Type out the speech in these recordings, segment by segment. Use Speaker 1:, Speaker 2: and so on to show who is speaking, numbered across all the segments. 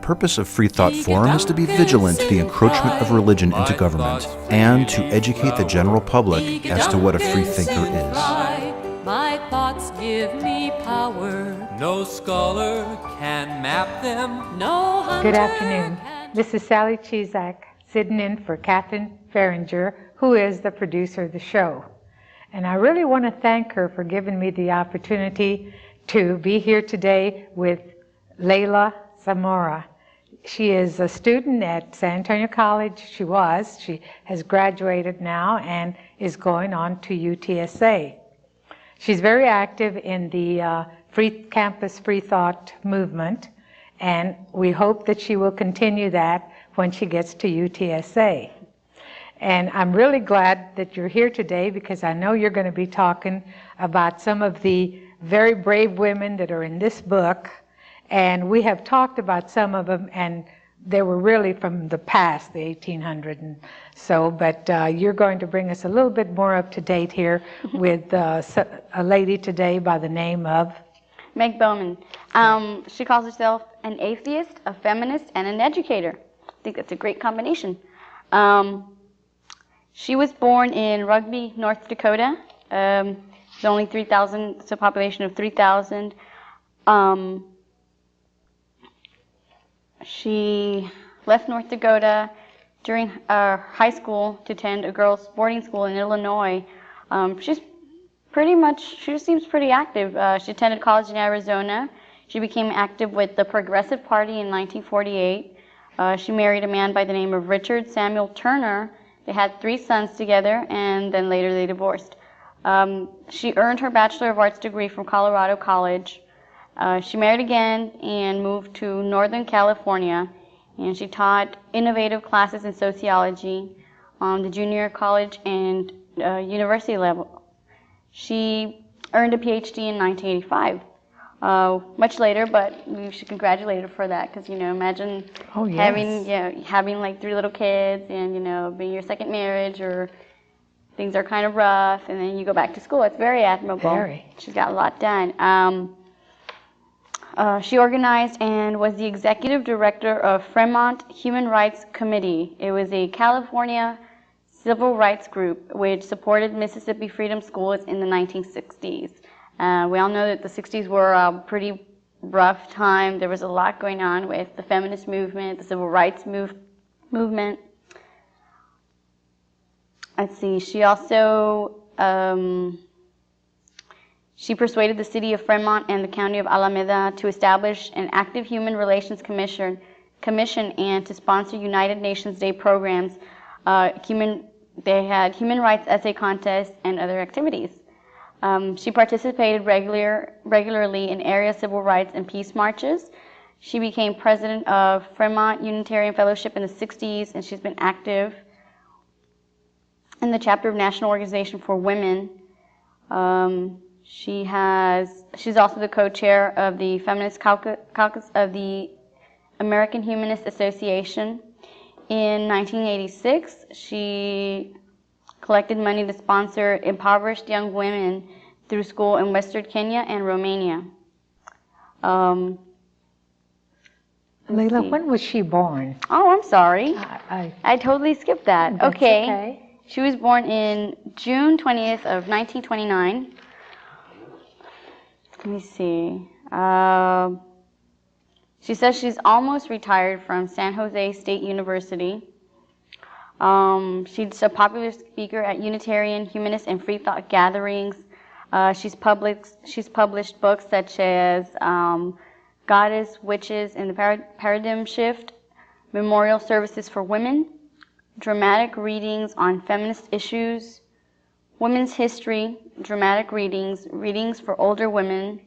Speaker 1: purpose of Freethought Forum is to be vigilant to the encroachment of religion into government and to educate the general public as to what a freethinker is.
Speaker 2: My thoughts give me power. No scholar can map them. No hunter.
Speaker 3: Good afternoon. This is Sally Chizek, sitting in for Catherine Fahringer, who is the producer of the show. And I really want to thank her for giving me the opportunity to be here today with Layla Zamora. She is a student at San Antonio College. She has graduated now and is going on to UTSA. She's very active in the campus free thought movement, and we hope that she will continue that when she gets to UTSA. And I'm really glad that you're here today because I know you're going to be talking about some of the very brave women that are in this book. And we have talked about some of them, and they were really from the past, the 1800s and so, but you're going to bring us a little bit more up to date here with a lady today by the name of?
Speaker 4: Meg Bowman. She calls herself an atheist, a feminist, and an educator. I think that's a great combination. She was born in Rugby, North Dakota. There's only 3,000, it's a population of 3,000. She left North Dakota during high school to attend a girls' boarding school in Illinois. She seems pretty active. She attended college in Arizona. She became active with the Progressive Party in 1948. She married a man by the name of Richard Samuel Turner. They had 3 sons together, and then later they divorced. She earned her Bachelor of Arts degree from Colorado College. She married again and moved to Northern California, and she taught innovative classes in sociology on the junior college and university level. She earned a PhD in 1985, much later, but we should congratulate her for that because, imagine having like 3 little kids and, being your second marriage or things are kind of rough and then you go back to school. It's very admirable.
Speaker 3: Very.
Speaker 4: She's got a lot done. She organized and was the executive director of Fremont Human Rights Committee. It was a California civil rights group which supported Mississippi Freedom Schools in the 1960s. We all know that the 60s were a pretty rough time. There was a lot going on with the feminist movement, the civil rights movement. Let's see, she also she persuaded the city of Fremont and the county of Alameda to establish an active human relations commission and to sponsor United Nations Day programs. They had human rights essay contests and other activities. She participated regularly in area civil rights and peace marches. She became president of Fremont Unitarian Fellowship in the 60s, and she's been active in the chapter of National Organization for Women. She's also the co-chair of the Feminist Caucus of the American Humanist Association. In 1986, she collected money to sponsor impoverished young women through school in Western Kenya and Romania.
Speaker 3: Layla, when was she born?
Speaker 4: Oh, I'm sorry. I totally skipped that.
Speaker 3: That's okay.
Speaker 4: She was born in June 20th of 1929. Let me see. She says she's almost retired from San Jose State University. She's a popular speaker at Unitarian, Humanist, and Freethought gatherings. She's published books such as Goddess, Witches, and the Paradigm Shift, Memorial Services for Women, Dramatic Readings on Feminist Issues, Women's History, Dramatic Readings, Readings for Older Women,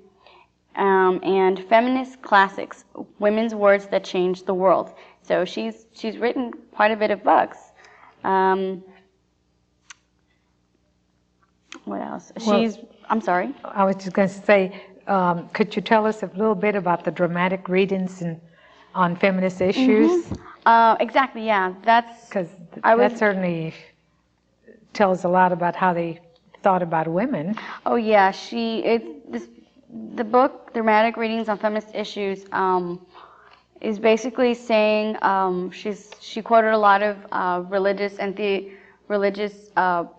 Speaker 4: and Feminist Classics, Women's Words That Changed the World. So she's written quite a bit of books. What else? I'm sorry?
Speaker 3: I was just going to say, could you tell us a little bit about the dramatic readings on feminist issues?
Speaker 4: Mm-hmm. Exactly, yeah.
Speaker 3: Because that certainly tells a lot about how they thought about women.
Speaker 4: Oh yeah, the book Dramatic Readings on Feminist Issues is basically saying she quoted a lot of religious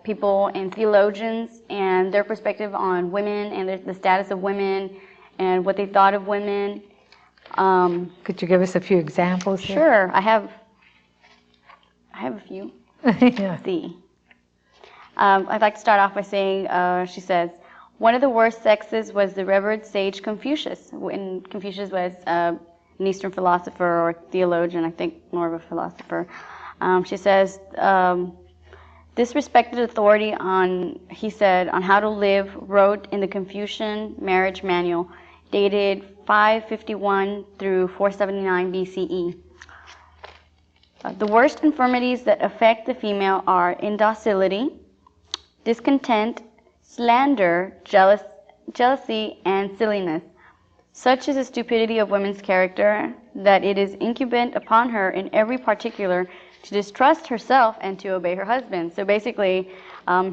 Speaker 4: people and theologians and their perspective on women and the status of women and what they thought of women.
Speaker 3: Could you give us a few examples here?
Speaker 4: Sure, I have a few.
Speaker 3: Yeah.
Speaker 4: See. I'd like to start off by saying, she says, one of the worst sexes was the revered sage Confucius. And Confucius was an Eastern philosopher or theologian, I think more of a philosopher. She says, this respected authority he said, on how to live, wrote in the Confucian Marriage Manual, dated 551 through 479 BCE. The worst infirmities that affect the female are indocility, discontent, slander, jealousy, and silliness. Such is the stupidity of women's character that it is incumbent upon her in every particular to distrust herself and to obey her husband. So basically,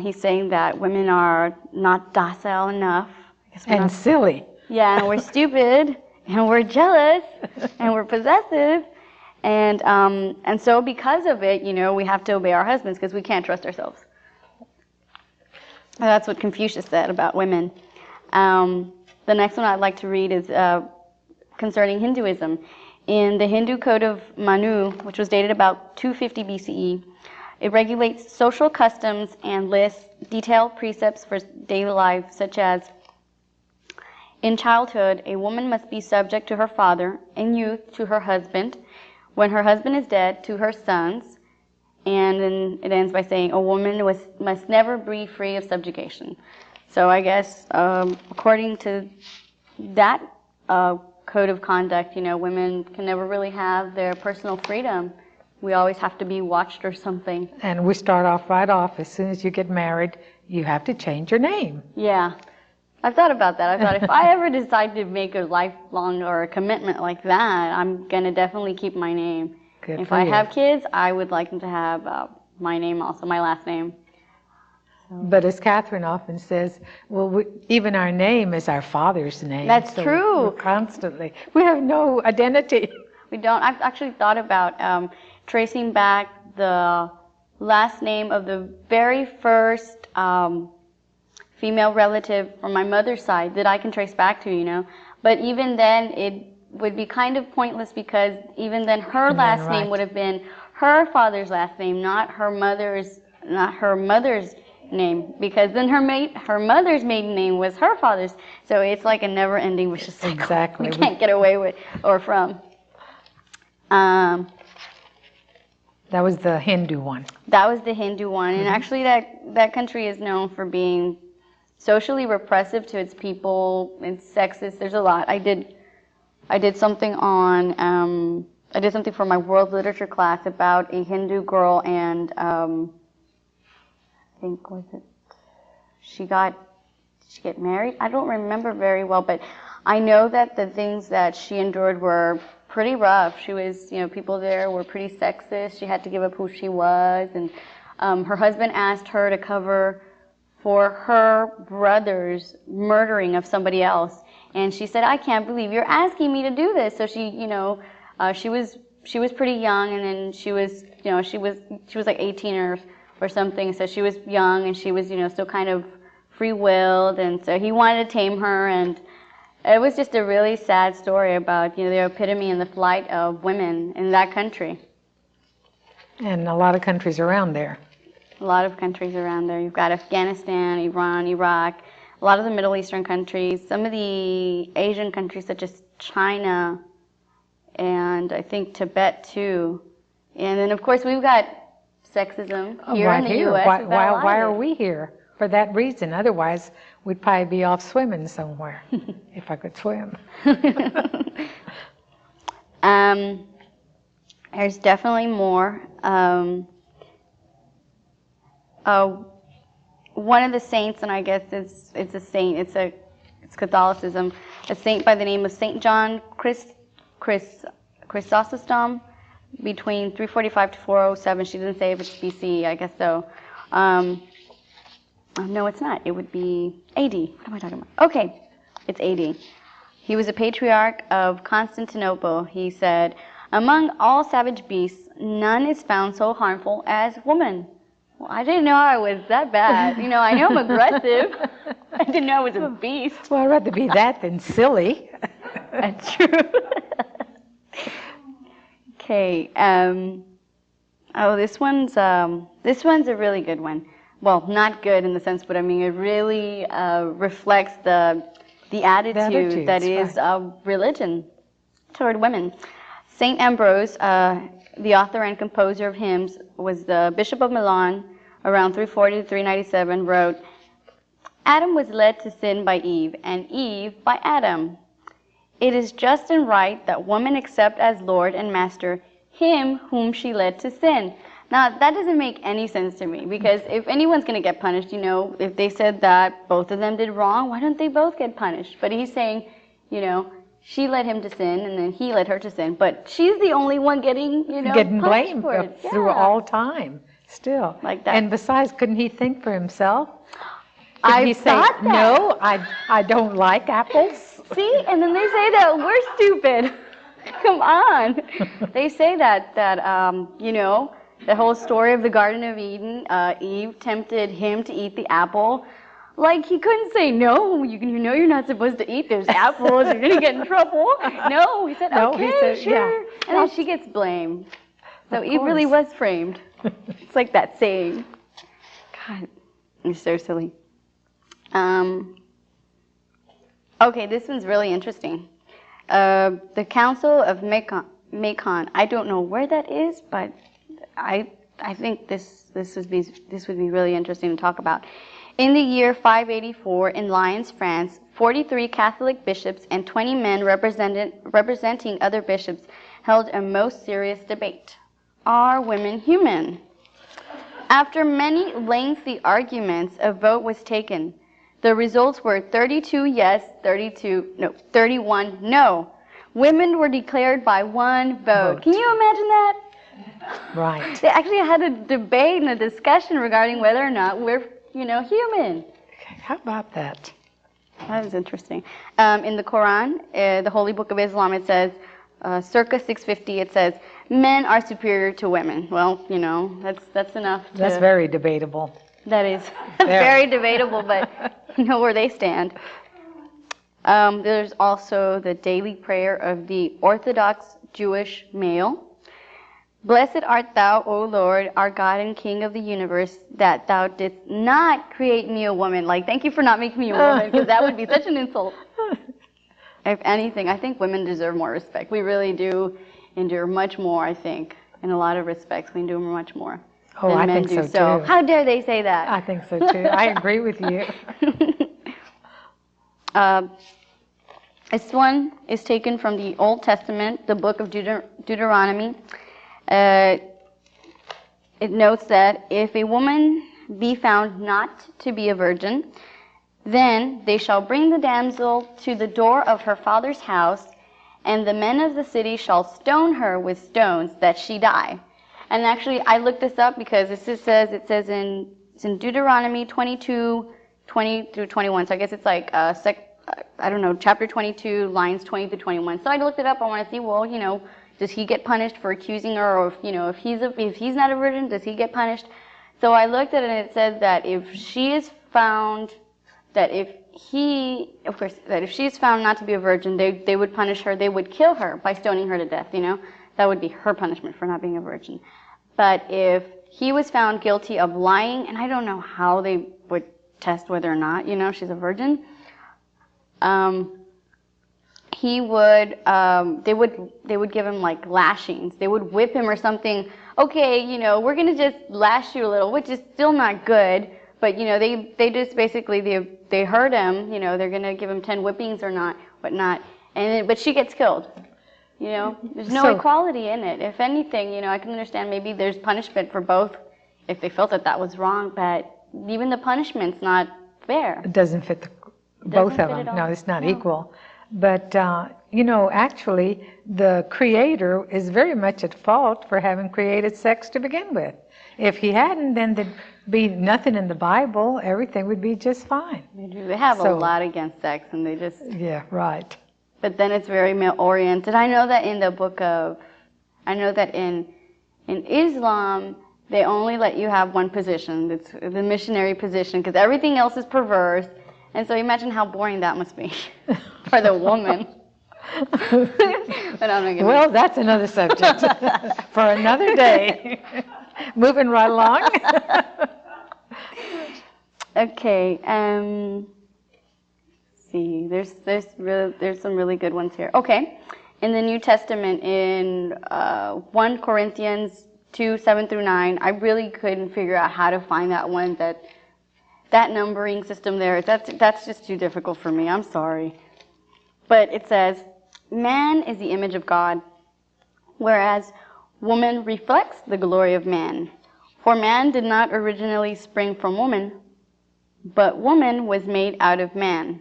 Speaker 4: he's saying that women are not docile enough.
Speaker 3: And silly.
Speaker 4: Yeah, and we're stupid, and we're jealous, and we're possessive. And so because of it, we have to obey our husbands because we can't trust ourselves. And that's what Confucius said about women. The next one I'd like to read is concerning Hinduism. In the Hindu Code of Manu, which was dated about 250 BCE, it regulates social customs and lists detailed precepts for daily life, such as in childhood, a woman must be subject to her father, in youth to her husband, when her husband is dead, to her sons, and then it ends by saying a woman must never be free of subjugation. So I guess according to that code of conduct, women can never really have their personal freedom. We always have to be watched or something.
Speaker 3: And we start off right off, as soon as you get married, you have to change your name.
Speaker 4: Yeah. I've thought about that. I thought if I ever decide to make a lifelong or a commitment like that, I'm going to definitely keep my name.
Speaker 3: Good
Speaker 4: if
Speaker 3: for
Speaker 4: I
Speaker 3: you.
Speaker 4: have kids, I would like them to have my name also, my last name.
Speaker 3: But as Catherine often says, well, even our name is our father's name.
Speaker 4: That's
Speaker 3: so
Speaker 4: true.
Speaker 3: we're constantly. We have no identity.
Speaker 4: We don't. I've actually thought about tracing back the last name of the very first female relative from my mother's side that I can trace back to, But even then, it would be kind of pointless because even then her last name would have been her father's last name, not her mother's name, because then her mother's maiden name was her father's. So it's like a never-ending vicious cycle.
Speaker 3: Exactly.
Speaker 4: We can't get away with or from.
Speaker 3: That was the Hindu one.
Speaker 4: That was the Hindu one, and actually that country is known for being socially repressive to its people. It's sexist. There's a lot. I did something for my world literature class about a Hindu girl, and I think she got married. I don't remember very well, but I know that the things that she endured were pretty rough. She was, people there were pretty sexist. She had to give up who she was, and her husband asked her to cover for her brother's murdering of somebody else, and she said, "I can't believe you're asking me to do this." So she, she was pretty young, and then she was like 18 or something. So she was young, and she was, still kind of free-willed, and so he wanted to tame her, and it was just a really sad story about, the epitome and the flight of women in that country.
Speaker 3: And a lot of countries around there.
Speaker 4: A lot of countries around there. You've got Afghanistan, Iran, Iraq, a lot of the Middle Eastern countries, some of the Asian countries such as China, and I think Tibet too. And then, of course, we've got sexism here in the U.S.
Speaker 3: Why are we here? For that reason. Otherwise, we'd probably be off swimming somewhere, if I could swim.
Speaker 4: There's definitely more. One of the saints, and I guess it's a saint. It's Catholicism. A saint by the name of Saint John Chrysostom, between 345 to 407. She didn't say if it's BC. I guess so. No, it's not. It would be AD. What am I talking about? Okay, it's AD. He was a patriarch of Constantinople. He said, "Among all savage beasts, none is found so harmful as woman." Well, I didn't know I was that bad. You know, I know I'm aggressive. I didn't know I was a beast.
Speaker 3: Well, I'd rather be that than silly.
Speaker 4: That's true. Okay. This one's a really good one. Well, not good in the sense, but I mean, it really reflects the attitude that is religion toward women. Saint Ambrose, the author and composer of hymns, was the Bishop of Milan around 340 to 397, wrote, "Adam was led to sin by Eve, and Eve by Adam. It is just and right that woman accept as Lord and Master him whom she led to sin." Now, that doesn't make any sense to me, because if anyone's going to get punished, you know, if they said that both of them did wrong, why don't they both get punished? But he's saying, you know, she led him to sin, and then he led her to sin. But she's the only one getting, you know,
Speaker 3: getting
Speaker 4: punished
Speaker 3: blamed
Speaker 4: for it.
Speaker 3: through all time, still.
Speaker 4: Like that.
Speaker 3: And besides, couldn't he think for himself?
Speaker 4: I
Speaker 3: Couldn't he say,
Speaker 4: thought that.
Speaker 3: "No, I don't like apples"?
Speaker 4: See, and then they say that we're stupid. Come on. They say that you know, the whole story of the Garden of Eden, Eve tempted him to eat the apple. Like, he couldn't say, "No, you know you're not supposed to eat those apples, you're going to get in trouble." No, he said,
Speaker 3: No,
Speaker 4: "Okay,
Speaker 3: he said,
Speaker 4: sure."
Speaker 3: yeah.
Speaker 4: And then she gets blamed. So
Speaker 3: Of
Speaker 4: Eve really
Speaker 3: course.
Speaker 4: was framed. It's like that saying. God, it's so silly. Okay, this one's really interesting. The Council of Macon. I don't know where that is, but I think this would be really interesting to talk about. In the year 584 in Lyons, France, 43 Catholic bishops and 20 men representing other bishops held a most serious debate. Are women human? After many lengthy arguments, a vote was taken. The results were 32 yes, 31 no. Women were declared by one vote. Can you imagine that?
Speaker 3: Right.
Speaker 4: They actually had a debate and a discussion regarding whether or not we're, you know, human.
Speaker 3: How about that?
Speaker 4: That is interesting. In the Quran, the Holy Book of Islam, it says, circa 650, it says, "Men are superior to women." Well, you know, that's enough.
Speaker 3: That's very debatable.
Speaker 4: That is very debatable, but you know where they stand. There's also the daily prayer of the Orthodox Jewish male. "Blessed art thou, O Lord, our God and King of the universe, that thou didst not create me a woman." Like, thank you for not making me a woman, because that would be such an insult. If anything, I think women deserve more respect. We really do endure much more, I think. In a lot of respects, we endure much more
Speaker 3: Oh,
Speaker 4: than
Speaker 3: I
Speaker 4: men
Speaker 3: think
Speaker 4: do.
Speaker 3: so, too.
Speaker 4: How dare they say that?
Speaker 3: I think so, too. I agree with you.
Speaker 4: This one is taken from the Old Testament, the book of Deuteronomy. It notes that if a woman be found not to be a virgin, then they shall bring the damsel to the door of her father's house, and the men of the city shall stone her with stones that she die. And actually, I looked this up because it says in Deuteronomy 22, 20 through 21. So I guess it's like I don't know, chapter 22, lines 20 through 21. So I looked it up. I want to see, well, you know, does he get punished for accusing her, or if he's not a virgin, does he get punished? So I looked at it, and it said that if she is found, that if she is found not to be a virgin, they would punish her. They would kill her by stoning her to death. You know, that would be her punishment for not being a virgin. But if he was found guilty of lying, and I don't know how they would test whether or not, you know, she's a virgin. They would give him like lashings. They would whip him or something. Okay, you know, we're gonna just lash you a little, which is still not good. But you know, they just basically they hurt him. You know, they're gonna give him 10 whippings or not, whatnot. But she gets killed. You know, there's no equality in it. If anything, you know, I can understand maybe there's punishment for both if they felt that was wrong. But even the punishment's not fair.
Speaker 3: It doesn't fit both of them. No, it's not equal. But, you know, actually, the Creator is very much at fault for having created sex to begin with. If he hadn't, then there'd be nothing in the Bible. Everything would be just fine.
Speaker 4: They have a lot against sex, and they just...
Speaker 3: Yeah, right.
Speaker 4: but then it's very male-oriented. I know that in Islam, they only let you have one position. It's the missionary position, because everything else is perverse. And so imagine how boring that must be for the woman. But I'm not gonna...
Speaker 3: Well, that's another subject for another day. Moving right along.
Speaker 4: Okay. See, there's some really good ones here. Okay. In the New Testament, in 1 Corinthians 2:7-9, I really couldn't figure out how to find that one. That numbering system there, that's just too difficult for me. I'm sorry. But it says, man is the image of God, whereas woman reflects the glory of man. For man did not originally spring from woman, but woman was made out of man.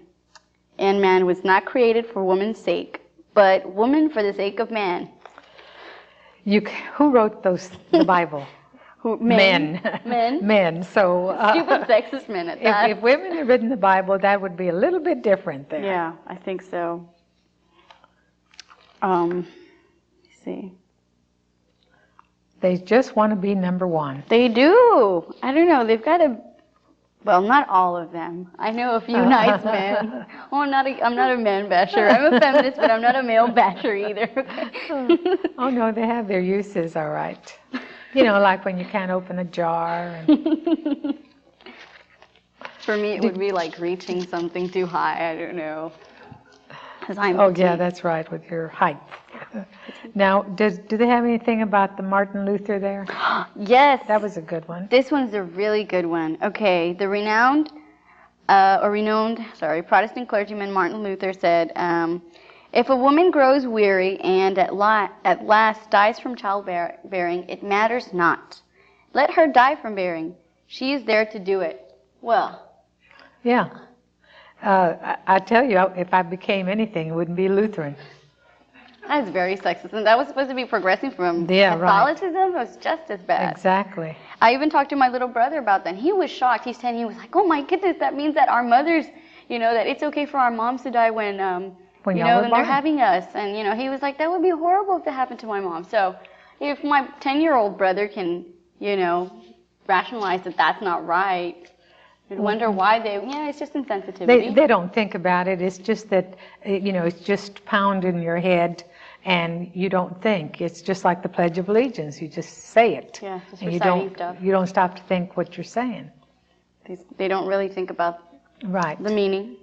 Speaker 4: And man was not created for woman's sake, but woman for the sake of man.
Speaker 3: Who wrote the Bible? Men. Men. So
Speaker 4: stupid sexist men at that.
Speaker 3: If women had written the Bible, that would be a little bit different there.
Speaker 4: Yeah, I think so. Let's see.
Speaker 3: They just want to be number one.
Speaker 4: They do. I don't know. They've got to. Well, not all of them. I know a few nice men. Oh, I'm not a man basher. I'm a feminist, but I'm not a male basher either.
Speaker 3: Oh no, they have their uses, all right. You know, like when you can't open a jar. And...
Speaker 4: For me, it would be like reaching something too high. I don't know.
Speaker 3: Oh yeah, that's right, with your height. Now, do they have anything about the Martin Luther there?
Speaker 4: Yes.
Speaker 3: That was a good one.
Speaker 4: This one's a really good one. Okay, the renowned Protestant clergyman Martin Luther said, if a woman grows weary and at last dies from childbearing, it matters not. Let her die from bearing. She is there to do it. Well.
Speaker 3: Yeah. I tell you, if I became anything, it wouldn't be Lutheran.
Speaker 4: That's very sexist. And that was supposed to be progressing from Catholicism. Right. It was just as bad.
Speaker 3: Exactly.
Speaker 4: I even talked to my little brother about that. And he was shocked. He was like, oh my goodness, that means that our mothers, that it's okay for our moms to die when when they're having us. And, he was like, that would be horrible if that happened to my mom. So if my 10-year-old brother can, rationalize that that's not right, I'd wonder why it's just insensitivity.
Speaker 3: They don't think about it. It's just that, it's just pounded in your head and you don't think. It's just like the Pledge of Allegiance. You just say it.
Speaker 4: Yeah, just
Speaker 3: and
Speaker 4: reciting stuff.
Speaker 3: You don't stop to think what you're saying.
Speaker 4: They don't really think about the meaning.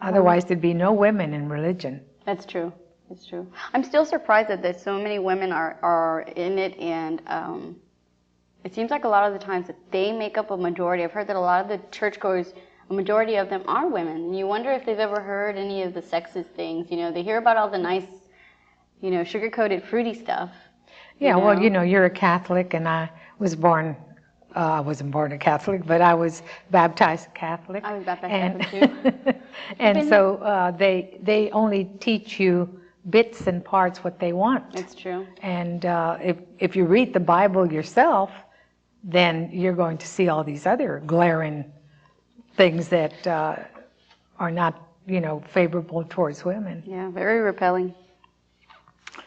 Speaker 3: Otherwise, there'd be no women in religion.
Speaker 4: That's true. It's true. I'm still surprised that so many women are in it, and it seems like a lot of the times that they make up a majority. I've heard that a lot of the churchgoers, a majority of them are women. And you wonder if they've ever heard any of the sexist things. They hear about all the nice, sugar-coated fruity stuff.
Speaker 3: Yeah, well, you're a Catholic, and I was born, I wasn't born a Catholic, but I was baptized Catholic.
Speaker 4: I was baptized Catholic too.
Speaker 3: And so they only teach you bits and parts what they want.
Speaker 4: It's true.
Speaker 3: And if you read the Bible yourself, then you're going to see all these other glaring things that are not, favorable towards women.
Speaker 4: Yeah, very repelling. I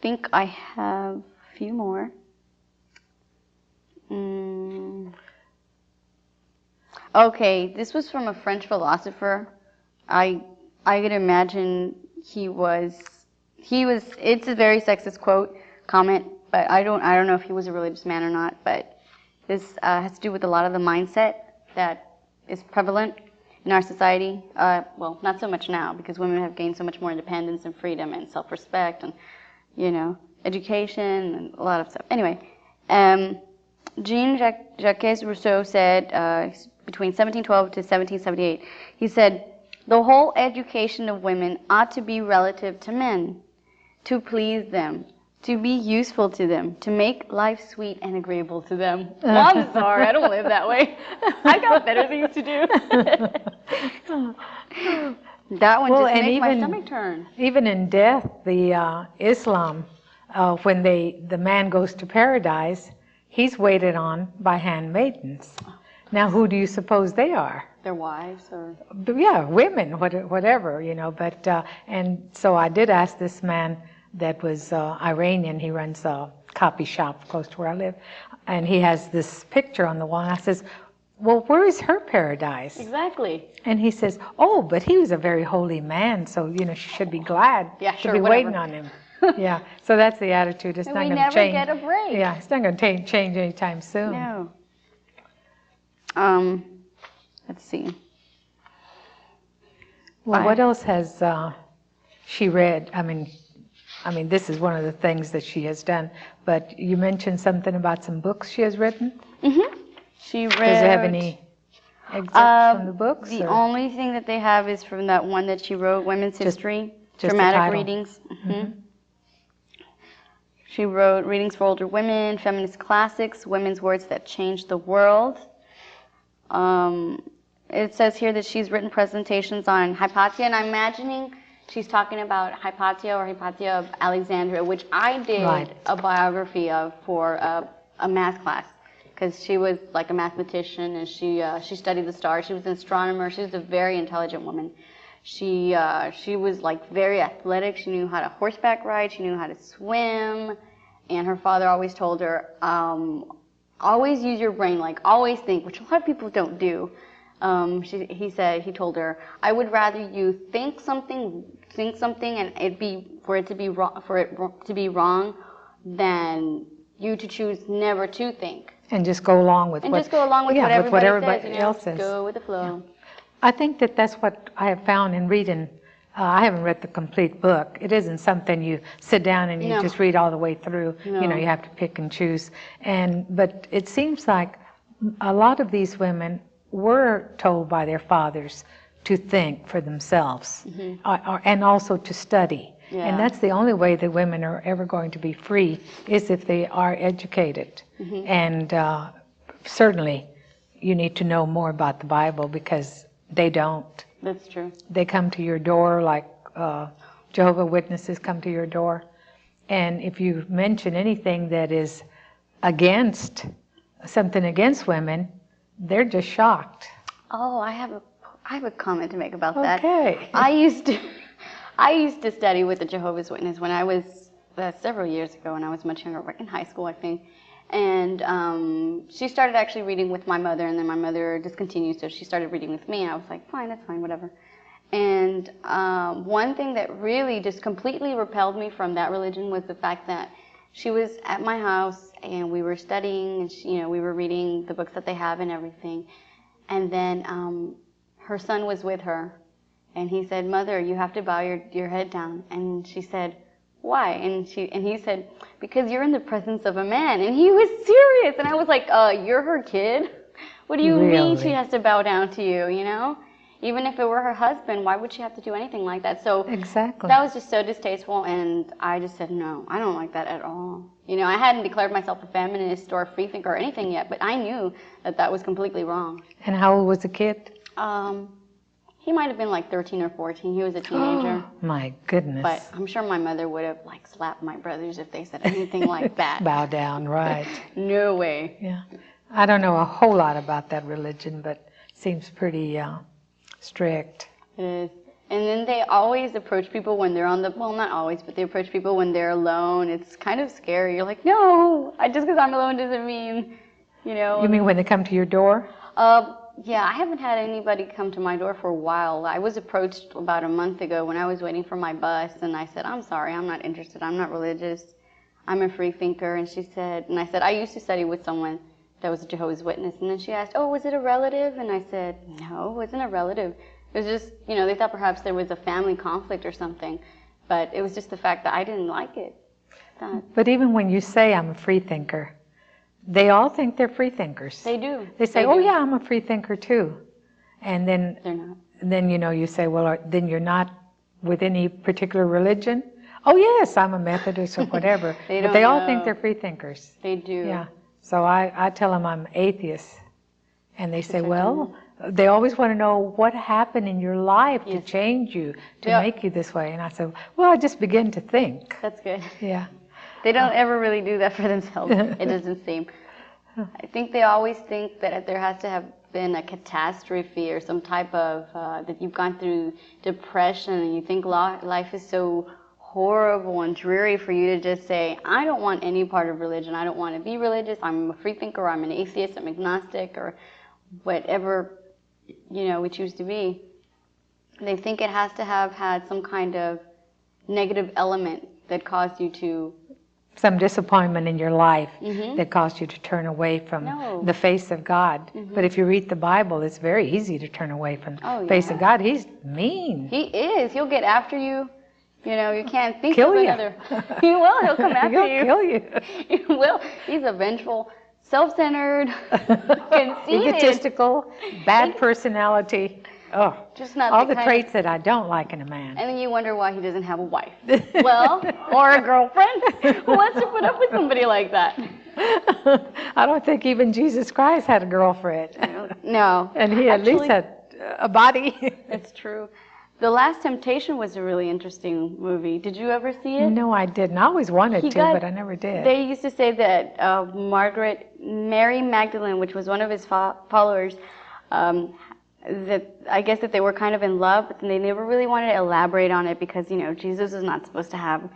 Speaker 4: think I have a few more. Okay, this was from a French philosopher. I could imagine it's a very sexist comment, but I don't know if he was a religious man or not, but this has to do with a lot of the mindset that is prevalent in our society. Well, not so much now, because women have gained so much more independence and freedom and self-respect and, education and a lot of stuff. Anyway, Jean-Jacques Rousseau said between 1712 to 1778, he said, the whole education of women ought to be relative to men, to please them, to be useful to them, to make life sweet and agreeable to them. Well, I'm sorry, I don't live that way. I got better things to do. That one just makes my stomach turn.
Speaker 3: Even in death, the Islam, when the man goes to paradise, he's waited on by handmaidens. Now, who do you suppose they are?
Speaker 4: their wives or?
Speaker 3: Yeah, women, whatever, you know. But and so I did ask this man that was Iranian. He runs a copy shop close to where I live, and he has this picture on the wall. And I says, well, where is her paradise?
Speaker 4: Exactly.
Speaker 3: And he says, oh, but he was a very holy man, so you know she should be glad
Speaker 4: sure,
Speaker 3: to be
Speaker 4: whatever.
Speaker 3: waiting on him. Yeah, so that's the attitude. It's not going to change.
Speaker 4: We never get a break.
Speaker 3: Yeah, it's not going to change anytime soon.
Speaker 4: No. Let's see.
Speaker 3: Well, what else has she read? I mean, this is one of the things that she has done. But you mentioned something about some books she has written.
Speaker 4: Mm-hmm. She read.
Speaker 3: Does it have any excerpts from the books?
Speaker 4: The
Speaker 3: or?
Speaker 4: only thing that they have is from that one that she wrote, Women's History,
Speaker 3: just
Speaker 4: dramatic readings. Mm-hmm. She wrote Readings for Older Women, Feminist Classics, Women's Words That Changed the World. It says here that she's written presentations on Hypatia, and I'm imagining she's talking about Hypatia or Hypatia of Alexandria, which I did a biography of for a math class, because she was like a mathematician and she studied the stars. She was an astronomer. She was a very intelligent woman. She was like very athletic. She knew how to horseback ride. She knew how to swim, and her father always told her, always use your brain, like always think, which a lot of people don't do. He told her, I would rather you think something and for it to be wrong than you to choose never to think.
Speaker 3: And just go along with
Speaker 4: what everybody
Speaker 3: else says.
Speaker 4: Go with the flow.
Speaker 3: Yeah. I think that's what I have found in reading. I haven't read the complete book. It isn't something you sit down and you just read all the way through.
Speaker 4: No.
Speaker 3: You know, you have to pick and choose. But it seems like a lot of these women were told by their fathers to think for themselves, and also to study. Yeah. And that's the only way that women are ever going to be free, is if they are educated. And certainly you need to know more about the Bible, because they don't.
Speaker 4: That's true.
Speaker 3: They come to your door like Jehovah's Witnesses come to your door. And if you mention anything that is something against women, they're just shocked.
Speaker 4: Oh, I have a comment to make about that.
Speaker 3: Okay.
Speaker 4: I used to study with the Jehovah's Witness when I was several years ago, when I was much younger, in high school, I think. And she started actually reading with my mother, and then my mother discontinued, so she started reading with me. I was like, fine, that's fine, whatever. And one thing that really just completely repelled me from that religion was the fact that she was at my house, and we were studying, and we were reading the books that they have and everything. And then her son was with her, and he said, Mother, you have to bow your head down. And she said, why? And he said, because you're in the presence of a man. And he was serious. And I was like, you're her kid? What do you mean she has to bow down to you, you know? Even if it were her husband, why would she have to do anything like that? So
Speaker 3: exactly.
Speaker 4: That was just so distasteful, and I just said, no, I don't like that at all. You know, I hadn't declared myself a feminist or a freethinker or anything yet, but I knew that was completely wrong.
Speaker 3: And how old was the kid?
Speaker 4: He might have been like 13 or 14. He was a teenager.
Speaker 3: Oh, my goodness.
Speaker 4: But I'm sure my mother would have slapped my brothers if they said anything like that.
Speaker 3: Bow down, right.
Speaker 4: No way.
Speaker 3: Yeah. I don't know a whole lot about that religion, but it seems pretty strict.
Speaker 4: It is. And then they always approach people when they're not always, but they approach people when they're alone. It's kind of scary. You're like, no, just because I'm alone doesn't mean, you know.
Speaker 3: You mean when they come to your door?
Speaker 4: Yeah, I haven't had anybody come to my door for a while. I was approached about a month ago when I was waiting for my bus, and I said, I'm sorry, I'm not interested. I'm not religious. I'm a free thinker. And I said, I used to study with someone that was a Jehovah's Witness. And then she asked, oh, was it a relative? And I said, no, it wasn't a relative. It was just, they thought perhaps there was a family conflict or something. But it was just the fact that I didn't like it.
Speaker 3: But even when you say I'm a free thinker, they all think they're free thinkers.
Speaker 4: They do.
Speaker 3: They say, oh yeah, I'm a free thinker too. And then
Speaker 4: they're not.
Speaker 3: Then you say, well, then you're not with any particular religion? Oh yes, I'm a Methodist or whatever. But they all think they're free thinkers.
Speaker 4: They do.
Speaker 3: Yeah. So I tell them I'm atheist. And they say, well, they always want to know what happened in your life to change you, to make you this way. And I said, well, I just begin to think.
Speaker 4: That's good.
Speaker 3: Yeah.
Speaker 4: They don't ever really do that for themselves, it doesn't seem. I think they always think that there has to have been a catastrophe or some type of, that you've gone through depression and you think life is so horrible and dreary for you to just say, I don't want any part of religion. I don't want to be religious. I'm a freethinker, or I'm an atheist, I'm agnostic, or whatever, we choose to be. They think it has to have had some kind of negative element that caused you to...
Speaker 3: Some disappointment in your life that caused you to turn away from the face of God. But if you read the Bible, it's very easy to turn away from the face of God. He's mean.
Speaker 4: He is. He'll get after you. You can't think
Speaker 3: Kill
Speaker 4: of
Speaker 3: you.
Speaker 4: another. He will. He'll come after you.
Speaker 3: He'll kill you.
Speaker 4: He will. He's a vengeful, self-centered, conceited.
Speaker 3: Egotistical, bad personality. Oh,
Speaker 4: just not
Speaker 3: all
Speaker 4: the
Speaker 3: the
Speaker 4: kind
Speaker 3: traits that I don't like in a man.
Speaker 4: And then you wonder why he doesn't have a wife. Well, or a girlfriend. Who wants to put up with somebody like that?
Speaker 3: I don't think even Jesus Christ had a girlfriend.
Speaker 4: No.
Speaker 3: And he at least had a body.
Speaker 4: That's true. The Last Temptation was a really interesting movie. Did you ever see it?
Speaker 3: No, I didn't. I always wanted to, but I never did.
Speaker 4: They used to say that Mary Magdalene, which was one of his followers, that I guess that they were kind of in love, but then they never really wanted to elaborate on it because, Jesus was not supposed to have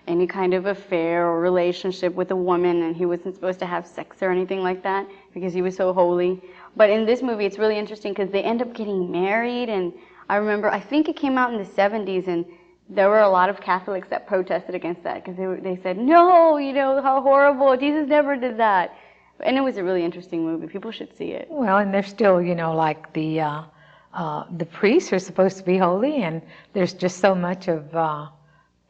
Speaker 4: any kind of affair or relationship with a woman, and he wasn't supposed to have sex or anything like that because he was so holy. But in this movie, it's really interesting because they end up getting married, and I think it came out in the 70s, and there were a lot of Catholics that protested against that because they said, no, how horrible, Jesus never did that. And it was a really interesting movie. People should see it.
Speaker 3: Well, and there's still, like the priests are supposed to be holy, and there's just so much of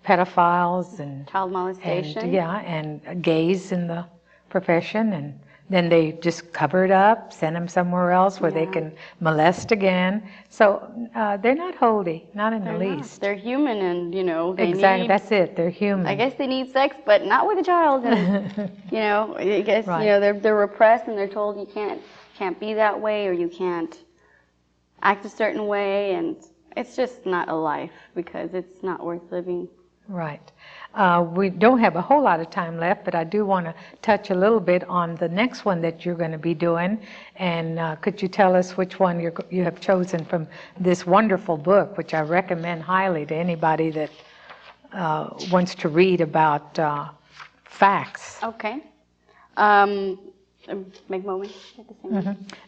Speaker 3: pedophiles and
Speaker 4: child molestation.
Speaker 3: And gays in the profession, and then they just cover it up, send them somewhere else where they can molest again. So they're not holy, not in the least.
Speaker 4: They're human, and they
Speaker 3: exactly.
Speaker 4: need,
Speaker 3: that's it. They're human.
Speaker 4: I guess they need sex, but not with a child. And I guess they're repressed, and they're told you can't be that way, or you can't act a certain way, and it's just not a life because it's not worth living.
Speaker 3: Right. We don't have a whole lot of time left, but I do want to touch a little bit on the next one that you're going to be doing. And could you tell us which one you have chosen from this wonderful book, which I recommend highly to anybody that wants to read about facts?
Speaker 4: Okay. Meg Bowman.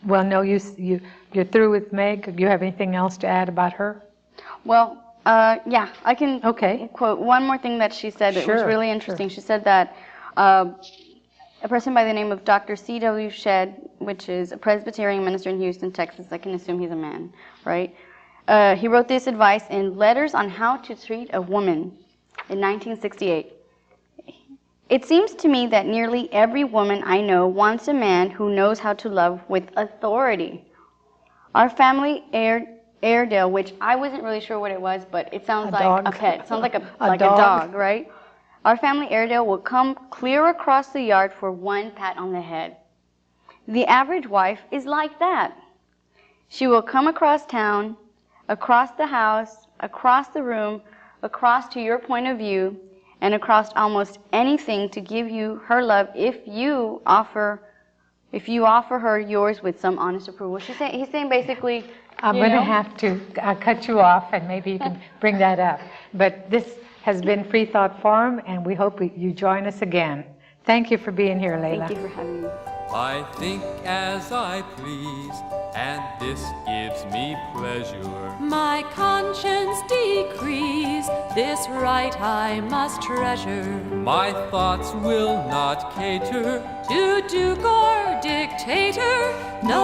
Speaker 3: Well, no, you're through with Meg. Do you have anything else to add about her?
Speaker 4: Well, yeah, I can quote one more thing that she said that was really interesting. She said that a person by the name of Dr. C.W. Shedd, which is a Presbyterian minister in Houston, Texas, I can assume he's a man, right? He wrote this advice in Letters on How to Treat a Woman in 1968. It seems to me that nearly every woman I know wants a man who knows how to love with authority. Our family Airedale, which I wasn't really sure what it was, but it sounds like a pet. It sounds like a dog, right? Our family Airedale will come clear across the yard for one pat on the head. The average wife is like that. She will come across town, across the house, across the room, across to your point of view, and across almost anything to give you her love if you offer her yours with some honest approval. He's saying basically,
Speaker 3: I'm going to have to cut you off, and maybe you can bring that up. But this has been Freethought Forum, and we hope you join us again. Thank you for being here, Layla.
Speaker 4: Thank you for having me.
Speaker 2: I think as I please, and this gives me pleasure. My conscience decrees, this right I must treasure. My thoughts will not cater to duke or dictator. No